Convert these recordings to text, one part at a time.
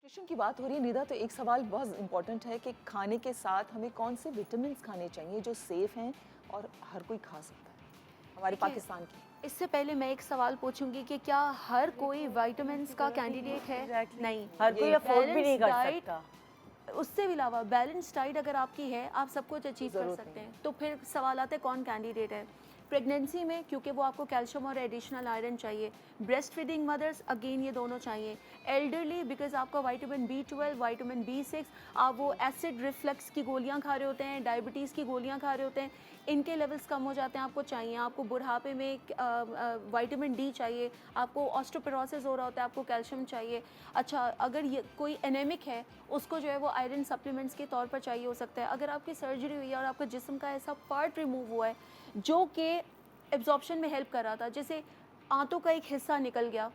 Nutrition की बात हो रही है निदा, तो एक सवाल बहुत इम्पोर्टेंट है कि खाने के साथ हमें कौन से विटामिन खाने चाहिए जो सेफ हैं और हर कोई खा सकता है हमारे पाकिस्तान की। इससे पहले मैं एक सवाल पूछूंगी कि क्या हर कोई विटामिन्स का कैंडिडेट है? नहीं, हर कोई अफोर्ड भी नहीं कर सकता। उससे भी अलावा बैलेंस डाइट अगर आपकी है, आप सब कुछ अचीव कर सकते हैं। तो फिर सवाल आते हैं कौन कैंडिडेट है प्रेगनेंसी में, क्योंकि वो आपको कैल्शियम और एडिशनल आयरन चाहिए। ब्रेस्ट फीडिंग मदर्स, अगेन ये दोनों चाहिए। एल्डरली, बिकॉज आपका विटामिन B12, विटामिन B6, आप वो एसिड रिफ्लक्स की गोलियां खा रहे होते हैं, डायबिटीज़ की गोलियां खा रहे होते हैं, इनके लेवल्स कम हो जाते हैं, आपको चाहिए। आपको बुढ़ापे में विटामिन D चाहिए, आपको ऑस्टियोपोरोसिस हो रहा होता है, आपको कैल्शियम चाहिए। अच्छा, अगर ये कोई एनेमिक है, उसको जो है वो आयरन सप्लीमेंट्स के तौर पर चाहिए हो सकता है। अगर आपकी सर्जरी हुई है और आपका जिस्म का ऐसा पार्ट रिमूव हुआ है जो कि एब्जॉर्प्शन में हेल्प कर रहा था, जैसे आंतों का एक हिस्सा निकल गया,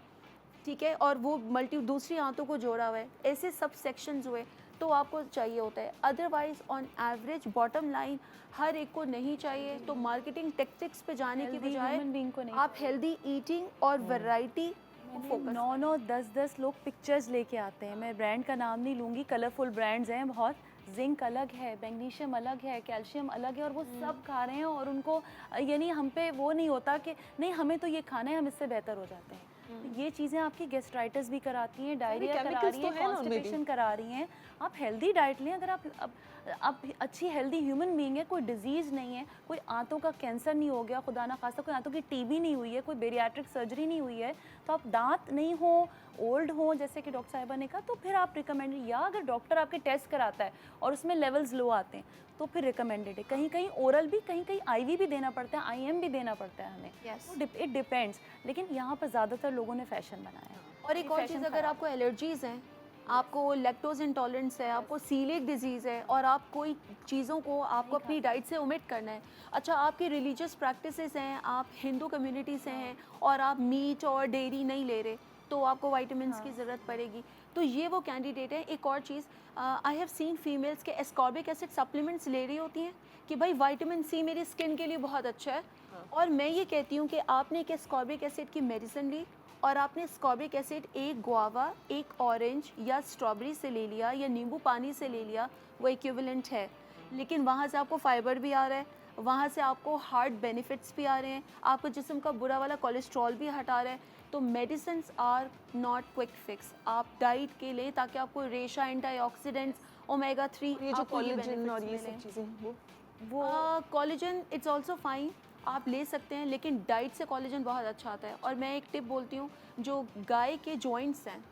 ठीक है, और वो दूसरी आंतों को जोड़ा हुआ है, ऐसे सब सेक्शंस हुए, तो आपको चाहिए होता है। Otherwise on average bottom line हर एक को नहीं चाहिए। तो मार्केटिंग टेक्टिक्स पे जाने की बजाय आप हेल्दी ईटिंग और वैरायटी फोकस। 9-10 लोग पिक्चर्स लेके आते हैं, मैं ब्रांड का नाम नहीं लूँगी, कलरफुल ब्रांड्स हैं बहुत, जिंक अलग है, मैग्नीशियम अलग है, कैल्शियम अलग है, और वो सब खा रहे हैं और उनको यानी हम पे वो नहीं होता कि नहीं हमें तो ये खाना है, हम इससे बेहतर हो जाते हैं। तो ये चीज़ें आपकी गेस्ट्राइटिस भी कराती हैं, डायरिया करा रही हैं, कॉन्स्टिपेशन करा रही हैं। आप हेल्दी डाइट लें, अगर आप अच्छी हेल्दी ह्यूमन बीइंग है, कोई डिजीज़ नहीं है, कोई आंतों का कैंसर नहीं हो गया, खुदा ना खास्ता कोई आंतों की टीबी नहीं हुई है, कोई बेरियाट्रिक सर्जरी नहीं हुई है, तो आप दांत नहीं हो, ओल्ड हो, जैसे कि डॉक्टर साहिबा ने कहा, तो फिर आप रिकमेंडेड, या अगर डॉक्टर आपके टेस्ट कराता है और उसमें लेवल्स लो आते हैं तो फिर रिकमेंडेड है। कहीं कहीं ओरल भी, कहीं कहीं IV भी देना पड़ता है, IM भी देना पड़ता है हमें। तो इट डिपेंड्स, लेकिन यहाँ पर ज़्यादातर लोगों ने फैशन बनाया है। और एक और चीज़, अगर आपको एलर्जीज़ हैं, आपको लैक्टोज इंटॉलरेंस है, आपको सीलिक डिजीज़ है, और आप कोई चीज़ों को आपको अपनी डाइट से ओमिट करना है, अच्छा आपकी रिलीजियस प्रैक्टिसेस हैं, आप हिंदू कम्युनिटी से हैं और आप मीट और डेयरी नहीं ले रहे, तो आपको वाइटामिन्स की ज़रूरत पड़ेगी। तो ये वो कैंडिडेट है। एक और चीज़, आई हैव सीन फीमेल्स के एस्कॉर्बिक एसिड सप्लीमेंट्स ले रही होती हैं कि भाई विटामिन C मेरी स्किन के लिए बहुत अच्छा है, और मैं ये कहती हूँ कि आपने एक एस्कॉर्बिक एसिड की मेडिसिन ली और आपने एस्कॉर्बिक एसिड एक गुआवा, एक ऑरेंज या स्ट्रॉबेरी से ले लिया या नींबू पानी से ले लिया, वो इक्विवेलेंट है। लेकिन वहाँ से आपको फाइबर भी आ रहा है, वहाँ से आपको हार्ट बेनिफिट्स भी आ रहे हैं, आपको जिस्म का बुरा वाला कोलेस्ट्रॉल भी हटा रहा है। तो medicines are not quick fix, आप डाइट के लिए, ताकि आपको रेशा, एंटीऑक्सीडेंट्स, ओमेगा 3, ये जो कोलेजन और ये सब चीज़ें वो कोलेजन इट्स आल्सो फाइन, आप ले सकते हैं, लेकिन डाइट से कोलेजन बहुत अच्छा आता है। और मैं एक टिप बोलती हूँ, जो गाय के जॉइंट्स हैं,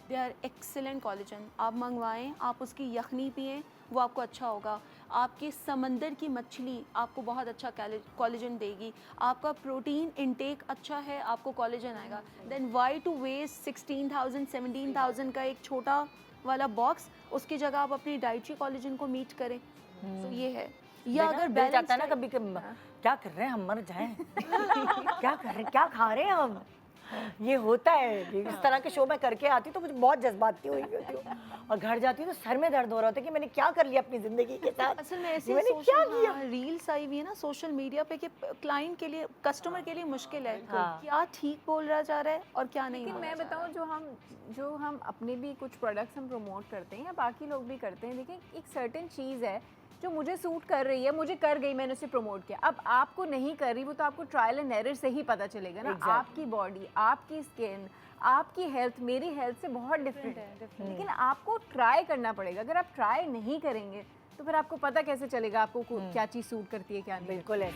दे आर एक्सीलेंट कोलेजन, आप मंगवाएं, आप उसकी यखनी पिएं, वो आपको अच्छा होगा। आपके समंदर की मछली आपको बहुत अच्छा कोलेजन देगी। आपका प्रोटीन इनटेक अच्छा है, आपको कोलेजन आएगा। देन वाई टू वेस्ट 16,000 17,000 का एक छोटा वाला बॉक्स, उसकी जगह आप अपनी डाइटरी कोलेजन को मीट करें। तो ये है। या अगर बैलेंस जाता है ना कभी क्या कर रहे हैं हम, मर जाएं क्या कर रहे हैं, क्या खा रहे हैं हम, ये होता है। इस तरह के शो में करके आती तो मुझे बहुत जज्बाती हुई होती हूँ, और घर जाती हूँ तो सर में दर्द हो रहा होता है कि मैंने क्या कर लिया अपनी जिंदगी के साथ। असल में ऐसे क्या किया, रील्स आई हुई है ना सोशल मीडिया पे कि क्लाइंट के लिए, कस्टमर के लिए मुश्किल है क्या ठीक बोल रहा जा रहा है और क्या नहीं। लेकिन मैं बताऊँ, जो हम अपने भी कुछ प्रोडक्ट्स हम प्रमोट करते हैं या बाकी लोग भी करते हैं, देखिए एक सर्टेन चीज़ है जो मुझे सूट कर रही है, मुझे कर गई, मैंने उसे प्रमोट किया। अब आपको नहीं कर रही, वो तो आपको ट्रायल एंड एरर से ही पता चलेगा ना। आपकी बॉडी, आपकी स्किन, आपकी हेल्थ मेरी हेल्थ से बहुत डिफरेंट है, लेकिन आपको ट्राई करना पड़ेगा। अगर आप ट्राई नहीं करेंगे तो फिर आपको पता कैसे चलेगा आपको क्या चीज़ सूट करती है क्या नहीं। बिल्कुल है।